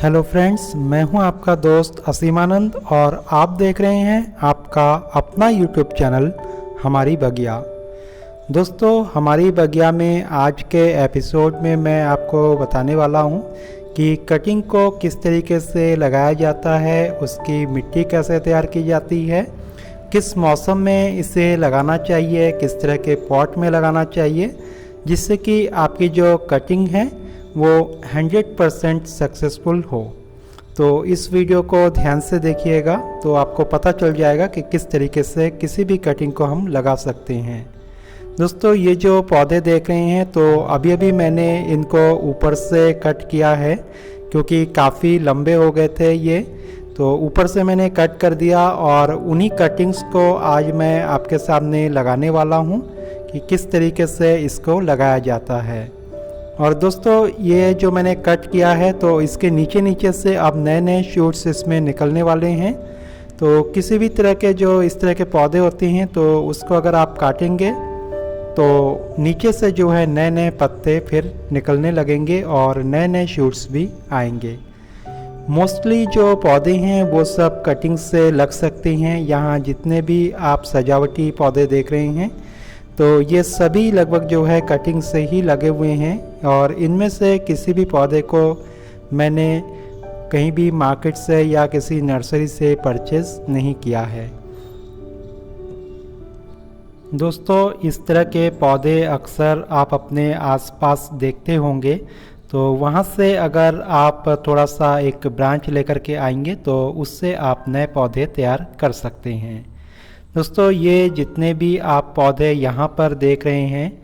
Hello friends, मैं हूं आपका दोस्त असीमानंद और आप देख रहे हैं आपका अपना यूट्यूब चैनल हमारी बगिया। दोस्तों, हमारी बगिया में आज के एपिसोड में मैं आपको बताने वाला हूं कि कटिंग को किस तरीके से लगाया जाता है, उसकी मिट्टी कैसे तैयार की जाती है, किस मौसम में इसे लगाना चाहिए, किस तरह के पॉट में लगाना चाहिए, जिससे कि आपकी जो कटिंग है वो 100% सक्सेसफुल हो। तो इस वीडियो को ध्यान से देखिएगा तो आपको पता चल जाएगा कि किस तरीके से किसी भी कटिंग को हम लगा सकते हैं। दोस्तों, ये जो पौधे देख रहे हैं तो अभी अभी मैंने इनको ऊपर से कट किया है क्योंकि काफ़ी लंबे हो गए थे ये, तो ऊपर से मैंने कट कर दिया और उन्हीं कटिंग्स को आज मैं आपके सामने लगाने वाला हूँ कि किस तरीके से इसको लगाया जाता है। और दोस्तों, ये जो मैंने कट किया है तो इसके नीचे नीचे से अब नए नए शूट्स इसमें निकलने वाले हैं। तो किसी भी तरह के जो इस तरह के पौधे होते हैं तो उसको अगर आप काटेंगे तो नीचे से जो है नए नए पत्ते फिर निकलने लगेंगे और नए नए शूट्स भी आएंगे। मोस्टली जो पौधे हैं वो सब कटिंग से लग सकते हैं। यहाँ जितने भी आप सजावटी पौधे देख रहे हैं तो ये सभी लगभग जो है कटिंग से ही लगे हुए हैं और इनमें से किसी भी पौधे को मैंने कहीं भी मार्केट से या किसी नर्सरी से परचेज़ नहीं किया है। दोस्तों, इस तरह के पौधे अक्सर आप अपने आसपास देखते होंगे, तो वहाँ से अगर आप थोड़ा सा एक ब्रांच लेकर के आएंगे तो उससे आप नए पौधे तैयार कर सकते हैं। दोस्तों, ये जितने भी आप पौधे यहाँ पर देख रहे हैं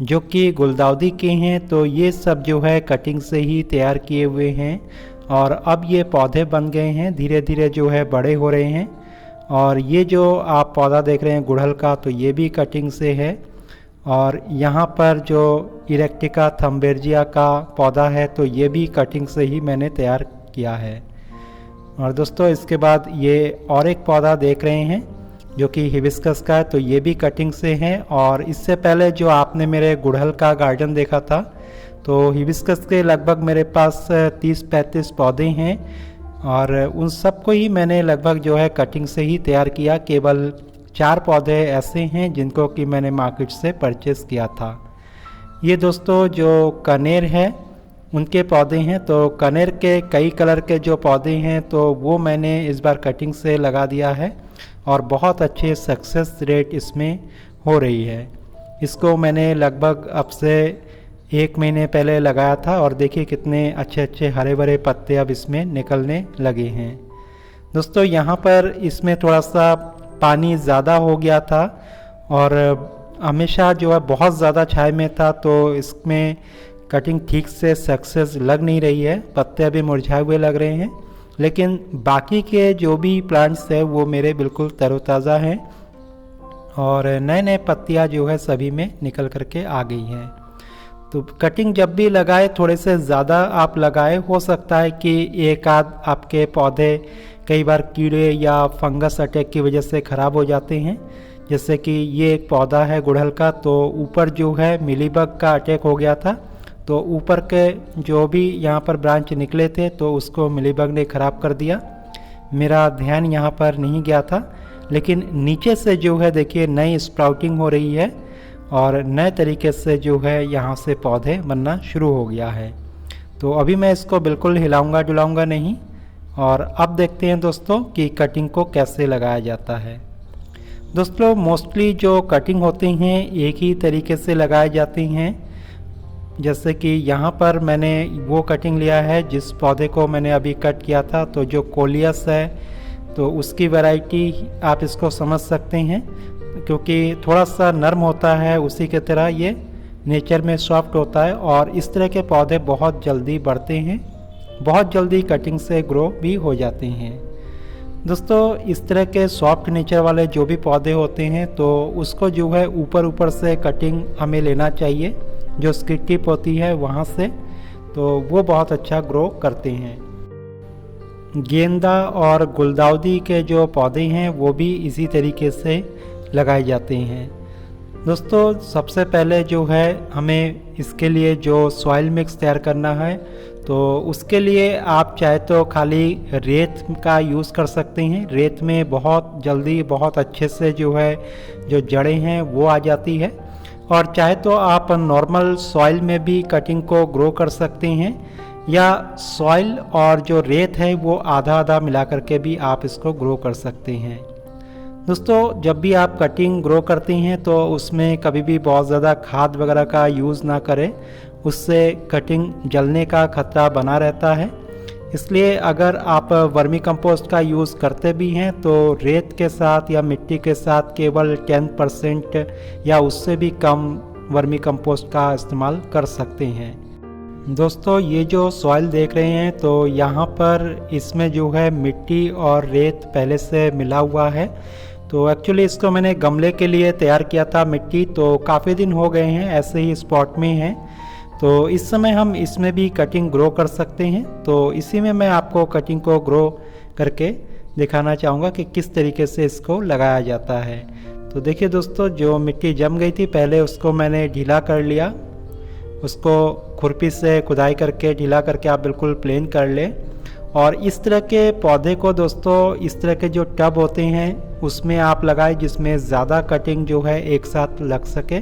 जो कि गुलदाउदी के हैं, तो ये सब जो है कटिंग से ही तैयार किए हुए हैं और अब ये पौधे बन गए हैं, धीरे धीरे जो है बड़े हो रहे हैं। और ये जो आप पौधा देख रहे हैं गुड़हल का, तो ये भी कटिंग से है। और यहाँ पर जो इरेक्टिका थम्बेर्जिया का पौधा है तो ये भी कटिंग से ही मैंने तैयार किया है। और दोस्तों, इसके बाद ये और एक पौधा देख रहे हैं जो कि हिबिस्कस का है, तो ये भी कटिंग से है। और इससे पहले जो आपने मेरे गुड़हल का गार्डन देखा था तो हिबिस्कस के लगभग मेरे पास 30-35 पौधे हैं और उन सबको ही मैंने लगभग जो है कटिंग से ही तैयार किया। केवल 4 पौधे ऐसे हैं जिनको कि मैंने मार्केट से परचेज़ किया था। ये दोस्तों जो कनेर है उनके पौधे हैं, तो कनेर के कई कलर के जो पौधे हैं तो वो मैंने इस बार कटिंग से लगा दिया है और बहुत अच्छे सक्सेस रेट इसमें हो रही है। इसको मैंने लगभग अब से 1 महीने पहले लगाया था और देखिए कितने अच्छे अच्छे हरे भरे पत्ते अब इसमें निकलने लगे हैं। दोस्तों, यहाँ पर इसमें थोड़ा सा पानी ज़्यादा हो गया था और हमेशा जो है बहुत ज़्यादा छाए में था, तो इसमें कटिंग ठीक से सक्सेस लग नहीं रही है, पत्ते अभी मुरझाए हुए लग रहे हैं। लेकिन बाकी के जो भी प्लांट्स हैं वो मेरे बिल्कुल तरोताज़ा हैं और नए नए पत्तियां जो है सभी में निकल करके आ गई हैं। तो कटिंग जब भी लगाए थोड़े से ज़्यादा आप लगाए, हो सकता है कि एक आध आपके पौधे कई बार कीड़े या फंगस अटैक की वजह से ख़राब हो जाते हैं। जैसे कि ये एक पौधा है गुड़हल का, तो ऊपर जो है मिलीबग का अटैक हो गया था, तो ऊपर के जो भी यहाँ पर ब्रांच निकले थे तो उसको मिलीबग ने ख़राब कर दिया। मेरा ध्यान यहाँ पर नहीं गया था, लेकिन नीचे से जो है देखिए नई स्प्राउटिंग हो रही है और नए तरीके से जो है यहाँ से पौधे बनना शुरू हो गया है। तो अभी मैं इसको बिल्कुल हिलाऊंगा डुलाऊंगा नहीं और अब देखते हैं दोस्तों कि कटिंग को कैसे लगाया जाता है। दोस्तों, मोस्टली जो कटिंग होती हैं एक ही तरीके से लगाए जाती हैं। जैसे कि यहाँ पर मैंने वो कटिंग लिया है जिस पौधे को मैंने अभी कट किया था, तो जो कोलियस है तो उसकी वैरायटी आप इसको समझ सकते हैं क्योंकि थोड़ा सा नरम होता है, उसी के तरह ये नेचर में सॉफ्ट होता है और इस तरह के पौधे बहुत जल्दी बढ़ते हैं, बहुत जल्दी कटिंग से ग्रो भी हो जाते हैं। दोस्तों, इस तरह के सॉफ्ट नेचर वाले जो भी पौधे होते हैं तो उसको जो है ऊपर ऊपर से कटिंग हमें लेना चाहिए, जो उसकी टिप होती है वहाँ से, तो वो बहुत अच्छा ग्रो करते हैं। गेंदा और गुलदाउदी के जो पौधे हैं वो भी इसी तरीके से लगाए जाते हैं। दोस्तों, सबसे पहले जो है हमें इसके लिए जो सॉइल मिक्स तैयार करना है तो उसके लिए आप चाहे तो खाली रेत का यूज़ कर सकते हैं। रेत में बहुत जल्दी बहुत अच्छे से जो है जो जड़ें हैं वो आ जाती है। और चाहे तो आप नॉर्मल सॉइल में भी कटिंग को ग्रो कर सकते हैं, या सॉइल और जो रेत है वो आधा आधा मिला करके भी आप इसको ग्रो कर सकते हैं। दोस्तों, जब भी आप कटिंग ग्रो करते हैं तो उसमें कभी भी बहुत ज़्यादा खाद वगैरह का यूज़ ना करें, उससे कटिंग जलने का खतरा बना रहता है। इसलिए अगर आप वर्मी कंपोस्ट का यूज़ करते भी हैं तो रेत के साथ या मिट्टी के साथ केवल 10% या उससे भी कम वर्मी कंपोस्ट का इस्तेमाल कर सकते हैं। दोस्तों, ये जो सॉइल देख रहे हैं तो यहाँ पर इसमें जो है मिट्टी और रेत पहले से मिला हुआ है। तो एक्चुअली इसको मैंने गमले के लिए तैयार किया था मिट्टी, तो काफ़ी दिन हो गए हैं ऐसे ही स्पॉट में है। तो इस समय हम इसमें भी कटिंग ग्रो कर सकते हैं। तो इसी में मैं आपको कटिंग को ग्रो करके दिखाना चाहूँगा कि किस तरीके से इसको लगाया जाता है। तो देखिए दोस्तों, जो मिट्टी जम गई थी पहले उसको मैंने ढीला कर लिया। उसको खुरपी से खुदाई करके ढीला करके आप बिल्कुल प्लेन कर लें। और इस तरह के पौधे को दोस्तों इस तरह के जो टब होते हैं उसमें आप लगाएं जिसमें ज़्यादा कटिंग जो है एक साथ लग सके।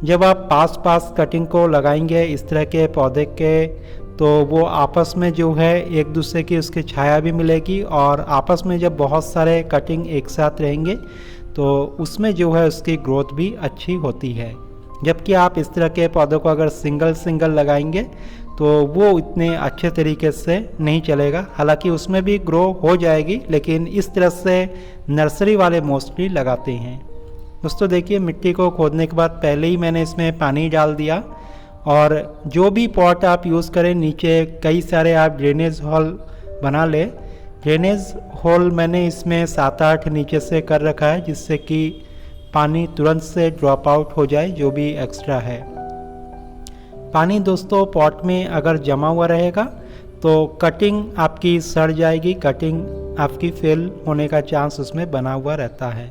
जब आप पास पास कटिंग को लगाएंगे इस तरह के पौधे के, तो वो आपस में जो है एक दूसरे की उसकी छाया भी मिलेगी, और आपस में जब बहुत सारे कटिंग एक साथ रहेंगे तो उसमें जो है उसकी ग्रोथ भी अच्छी होती है। जबकि आप इस तरह के पौधों को अगर सिंगल सिंगल लगाएंगे तो वो इतने अच्छे तरीके से नहीं चलेगा। हालांकि उसमें भी ग्रो हो जाएगी, लेकिन इस तरह से नर्सरी वाले मोस्टली लगाते हैं। दोस्तों देखिए, मिट्टी को खोदने के बाद पहले ही मैंने इसमें पानी डाल दिया। और जो भी पॉट आप यूज़ करें नीचे कई सारे आप ड्रेनेज होल बना लें। ड्रेनेज होल मैंने इसमें 7-8 नीचे से कर रखा है, जिससे कि पानी तुरंत से ड्रॉप आउट हो जाए जो भी एक्स्ट्रा है। पानी दोस्तों पॉट में अगर जमा हुआ रहेगा तो कटिंग आपकी सड़ जाएगी, कटिंग आपकी फेल होने का चांस उसमें बना हुआ रहता है।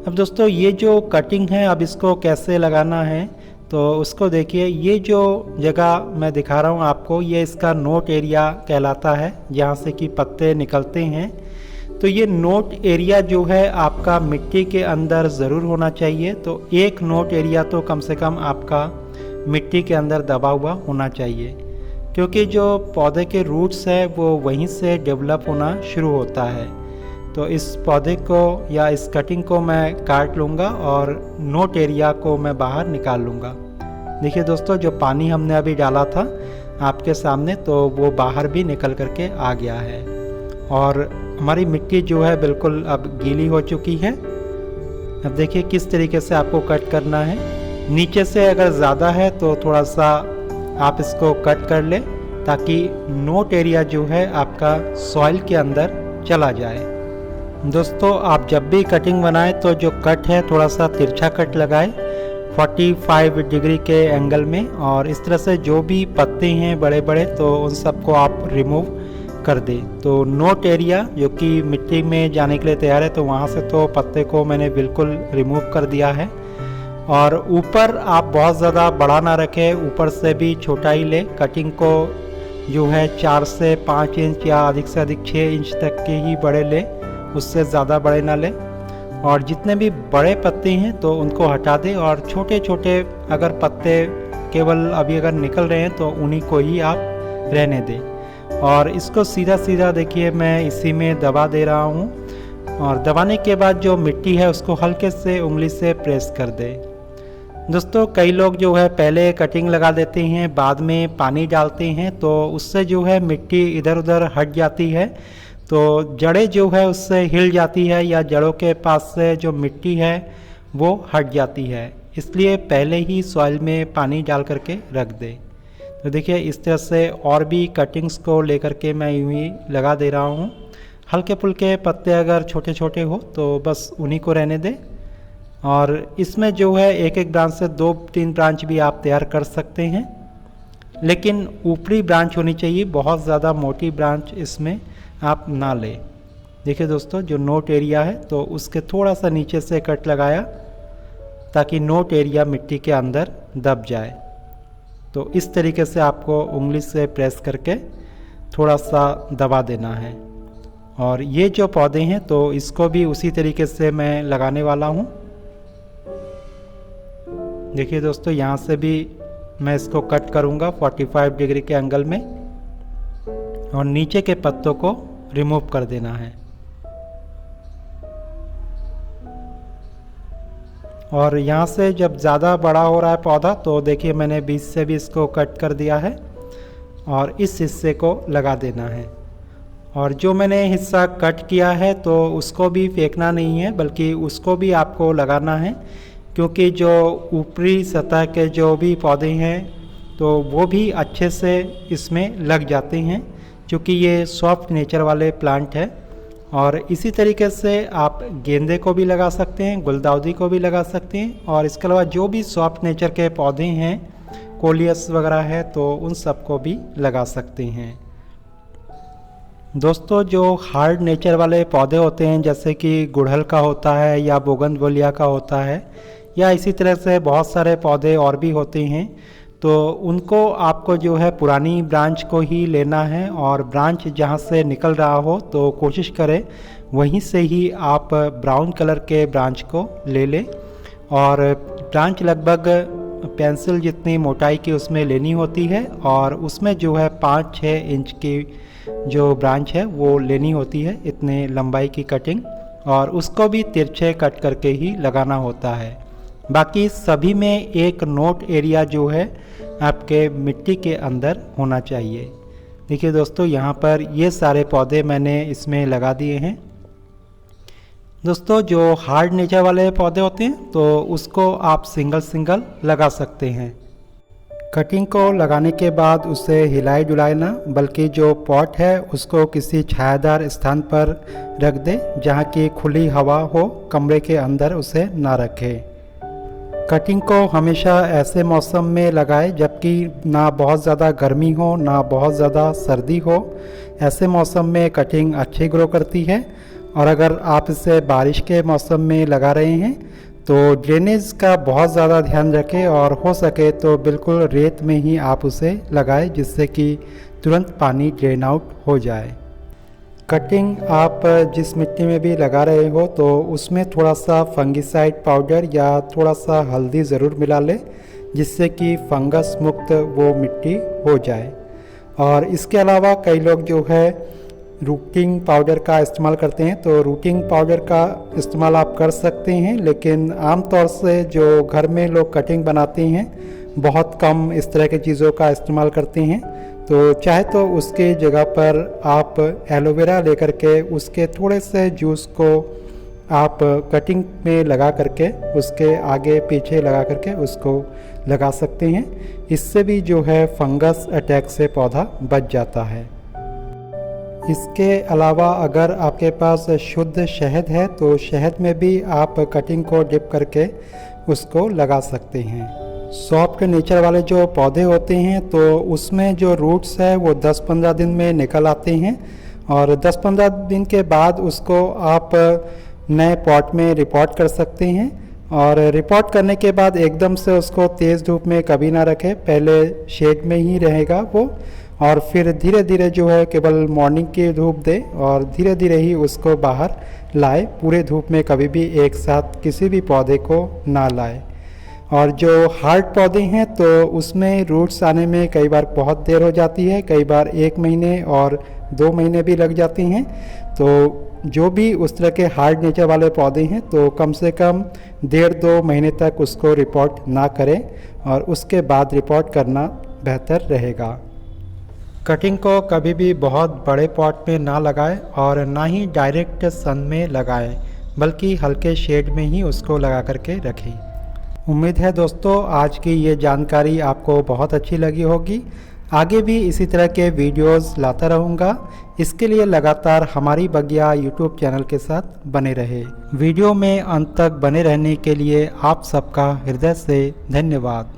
अब दोस्तों, ये जो कटिंग है अब इसको कैसे लगाना है तो उसको देखिए। ये जो जगह मैं दिखा रहा हूँ आपको, ये इसका नोट एरिया कहलाता है, जहाँ से कि पत्ते निकलते हैं। तो ये नोट एरिया जो है आपका मिट्टी के अंदर ज़रूर होना चाहिए। तो एक नोट एरिया तो कम से कम आपका मिट्टी के अंदर दबा हुआ होना चाहिए, क्योंकि जो पौधे के रूट्स है वो वहीं से डेवलप होना शुरू होता है। तो इस पौधे को या इस कटिंग को मैं काट लूँगा और नोट एरिया को मैं बाहर निकाल लूँगा। देखिए दोस्तों, जो पानी हमने अभी डाला था आपके सामने, तो वो बाहर भी निकल करके आ गया है। और हमारी मिट्टी जो है बिल्कुल अब गीली हो चुकी है। अब देखिए किस तरीके से आपको कट करना है। नीचे से अगर ज़्यादा है तो थोड़ा सा आप इसको कट कर लें, ताकि नोट एरिया जो है आपका सॉइल के अंदर चला जाए। दोस्तों, आप जब भी कटिंग बनाएं तो जो कट है थोड़ा सा तिरछा कट लगाएं 45 डिग्री के एंगल में। और इस तरह से जो भी पत्ते हैं बड़े बड़े तो उन सबको आप रिमूव कर दें। तो नोट एरिया जो कि मिट्टी में जाने के लिए तैयार है, तो वहाँ से तो पत्ते को मैंने बिल्कुल रिमूव कर दिया है। और ऊपर आप बहुत ज़्यादा बड़ा ना रखें, ऊपर से भी छोटा ही ले। कटिंग को जो है 4 से 5 इंच या अधिक से अधिक 6 इंच तक के ही बड़े ले, उससे ज़्यादा बड़े ना लें। और जितने भी बड़े पत्ते हैं तो उनको हटा दें, और छोटे छोटे अगर पत्ते केवल अभी अगर निकल रहे हैं तो उन्हीं को ही आप रहने दें। और इसको सीधा सीधा देखिए मैं इसी में दबा दे रहा हूँ। और दबाने के बाद जो मिट्टी है उसको हल्के से उंगली से प्रेस कर दें। दोस्तों, कई लोग जो है पहले कटिंग लगा देते हैं, बाद में पानी डालते हैं, तो उससे जो है मिट्टी इधर उधर हट जाती है। तो जड़ें जो है उससे हिल जाती है, या जड़ों के पास से जो मिट्टी है वो हट जाती है। इसलिए पहले ही सॉइल में पानी डाल करके रख दें। तो देखिए इस तरह से और भी कटिंग्स को लेकर के मैं यूँ ही लगा दे रहा हूँ। हल्के फुल्के पत्ते अगर छोटे छोटे हो तो बस उन्हीं को रहने दें। और इसमें जो है एक एक ब्रांच से 2-3 ब्रांच भी आप तैयार कर सकते हैं, लेकिन ऊपरी ब्रांच होनी चाहिए, बहुत ज़्यादा मोटी ब्रांच इसमें आप ना लें। देखिए दोस्तों, जो नोट एरिया है तो उसके थोड़ा सा नीचे से कट लगाया ताकि नोट एरिया मिट्टी के अंदर दब जाए। तो इस तरीके से आपको उंगली से प्रेस करके थोड़ा सा दबा देना है। और ये जो पौधे हैं तो इसको भी उसी तरीके से मैं लगाने वाला हूँ। देखिए दोस्तों, यहाँ से भी मैं इसको कट करूँगा 45 डिग्री के एंगल में, और नीचे के पत्तों को रिमूव कर देना है। और यहाँ से जब ज़्यादा बड़ा हो रहा है पौधा तो देखिए मैंने बीच से भी इसको कट कर दिया है और इस हिस्से को लगा देना है। और जो मैंने हिस्सा कट किया है तो उसको भी फेंकना नहीं है, बल्कि उसको भी आपको लगाना है, क्योंकि जो ऊपरी सतह के जो भी पौधे हैं तो वो भी अच्छे से इसमें लग जाते हैं, क्योंकि ये सॉफ्ट नेचर वाले प्लांट है। और इसी तरीके से आप गेंदे को भी लगा सकते हैं, गुलदाउदी को भी लगा सकते हैं, और इसके अलावा जो भी सॉफ्ट नेचर के पौधे हैं, कोलियस वगैरह है, तो उन सबको भी लगा सकते हैं। दोस्तों, जो हार्ड नेचर वाले पौधे होते हैं जैसे कि गुड़हल का होता है या बोगनवेलिया का होता है, या इसी तरह से बहुत सारे पौधे और भी होते हैं, तो उनको आपको जो है पुरानी ब्रांच को ही लेना है, और ब्रांच जहाँ से निकल रहा हो तो कोशिश करें वहीं से ही आप ब्राउन कलर के ब्रांच को ले लें। और ब्रांच लगभग पेंसिल जितनी मोटाई की उसमें लेनी होती है, और उसमें जो है 5-6 इंच की जो ब्रांच है वो लेनी होती है, इतने लंबाई की कटिंग, और उसको भी तिरछे कट करके ही लगाना होता है। बाकी सभी में एक नोट एरिया जो है आपके मिट्टी के अंदर होना चाहिए। देखिए दोस्तों, यहाँ पर ये सारे पौधे मैंने इसमें लगा दिए हैं। दोस्तों, जो हार्ड नेचर वाले पौधे होते हैं तो उसको आप सिंगल सिंगल लगा सकते हैं। कटिंग को लगाने के बाद उसे हिलाए डुलाए ना, बल्कि जो पॉट है उसको किसी छायादार स्थान पर रख दें जहाँ की खुली हवा हो, कमरे के अंदर उसे ना रखें। कटिंग को हमेशा ऐसे मौसम में लगाएं जबकि ना बहुत ज़्यादा गर्मी हो ना बहुत ज़्यादा सर्दी हो। ऐसे मौसम में कटिंग अच्छी ग्रो करती है। और अगर आप इसे बारिश के मौसम में लगा रहे हैं तो ड्रेनेज का बहुत ज़्यादा ध्यान रखें, और हो सके तो बिल्कुल रेत में ही आप उसे लगाएं, जिससे कि तुरंत पानी ड्रेन आउट हो जाए। कटिंग आप जिस मिट्टी में भी लगा रहे हो तो उसमें थोड़ा सा फंगिसाइड पाउडर या थोड़ा सा हल्दी ज़रूर मिला लें, जिससे कि फंगस मुक्त वो मिट्टी हो जाए। और इसके अलावा कई लोग जो है रूटिंग पाउडर का इस्तेमाल करते हैं, तो रूटिंग पाउडर का इस्तेमाल आप कर सकते हैं, लेकिन आमतौर से जो घर में लोग कटिंग बनाते हैं बहुत कम इस तरह की चीज़ों का इस्तेमाल करते हैं। तो चाहे तो उसके जगह पर आप एलोवेरा लेकर के उसके थोड़े से जूस को आप कटिंग में लगा करके उसके आगे पीछे लगा करके उसको लगा सकते हैं। इससे भी जो है फंगस अटैक से पौधा बच जाता है। इसके अलावा अगर आपके पास शुद्ध शहद है तो शहद में भी आप कटिंग को डिप करके उसको लगा सकते हैं। सॉफ्ट नेचर वाले जो पौधे होते हैं तो उसमें जो रूट्स है वो 10-15 दिन में निकल आते हैं, और 10-15 दिन के बाद उसको आप नए पॉट में रिपोर्ट कर सकते हैं। और रिपोर्ट करने के बाद एकदम से उसको तेज़ धूप में कभी ना रखें, पहले शेड में ही रहेगा वो, और फिर धीरे धीरे जो है केवल मॉर्निंग की धूप दे और धीरे धीरे ही उसको बाहर लाए। पूरे धूप में कभी भी एक साथ किसी भी पौधे को ना लाए। और जो हार्ड पौधे हैं तो उसमें रूट्स आने में कई बार बहुत देर हो जाती है, कई बार 1 महीने और 2 महीने भी लग जाते हैं। तो जो भी उस तरह के हार्ड नेचर वाले पौधे हैं तो कम से कम 1.5-2 महीने तक उसको रिपोर्ट ना करें, और उसके बाद रिपोर्ट करना बेहतर रहेगा। कटिंग को कभी भी बहुत बड़े पॉट में ना लगाएं और ना ही डायरेक्ट सन में लगाएं, बल्कि हल्के शेड में ही उसको लगा करके रखें। उम्मीद है दोस्तों आज की ये जानकारी आपको बहुत अच्छी लगी होगी। आगे भी इसी तरह के वीडियोस लाता रहूँगा। इसके लिए लगातार हमारी बगिया यूट्यूब चैनल के साथ बने रहे। वीडियो में अंत तक बने रहने के लिए आप सबका हृदय से धन्यवाद।